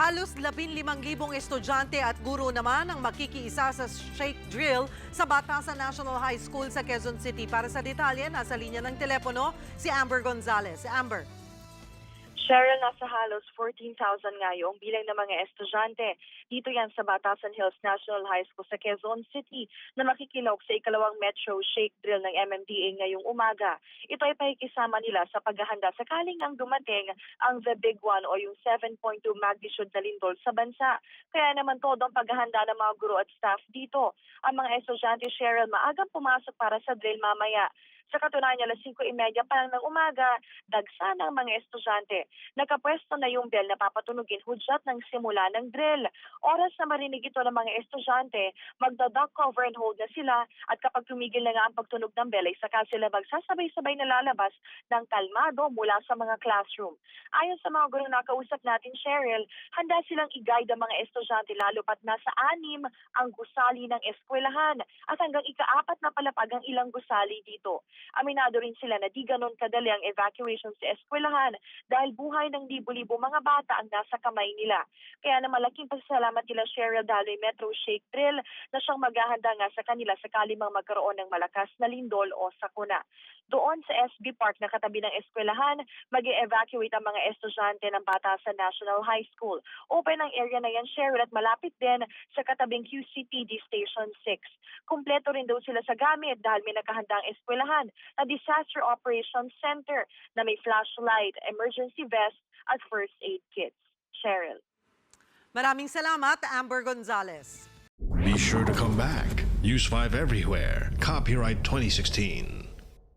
Halos 15,000 estudyante at guro naman ang makikiisa sa shake drill sa Batasan National High School sa Quezon City. Para sa detalye, nasa linya ng telepono si Amber Gonzalez. Amber. Cheryl, nasa halos 14,000 ngayong bilang ng mga estudyante. Dito yan sa Batasan Hills National High School sa Quezon City na makikilahok sa ikalawang Metro Shake Drill ng MMDA ngayong umaga. Ito ay pakikisama nila sa paghahanda sakaling ang dumating ang The Big One o yung 7.2 magnitude na lindol sa bansa. Kaya naman todo ang paghahanda ng mga guro at staff dito. Ang mga estudyante, Cheryl, maagang pumasok para sa drill mamaya. Sa katunayan, alas 5:30 pa lang ng umaga, dagsa ng mga estudyante. Nakapwesto na yung bell na papatunugin hudyat ng simula ng drill. Oras na marinig ito ng mga estudyante, magda-duck cover and hold na sila at kapag tumigil na nga ang pagtunog ng bell ay saka sila magsasabay-sabay na lalabas ng kalmado mula sa mga classroom. Ayon sa mga gurong nakausap natin, Cheryl, handa silang i-guide ang mga estudyante lalo pat nasa 6 ang gusali ng eskwelahan at hanggang ika-4 na palapag ang ilang gusali dito. Aminado rin sila na di ganon kadali ang evacuation sa eskwelahan dahil buhay ng libo-libo mga bata ang nasa kamay nila. Kaya na malaking pasasalamat nila Cheryl Daloy Metro Shake Drill na siyang maghahanda nga sa kanila sakali mang magkaroon ng malakas na lindol o sakuna. Doon sa SB Park na katabi ng eskwelahan, mag-evacuate ang mga estudyante ng Batasan National High School. Open ang area na yan, Cheryl, at malapit din sa katabing QCPD Station 6. Kumpleto rin daw sila sa gamit dahil may nakahandang eskwelahan na Disaster Operations Center na may flashlight, emergency vest at first aid kits. Cheryl. Maraming salamat, Amber Gonzalez. Be sure to come back. Use 5 everywhere. Copyright 2016.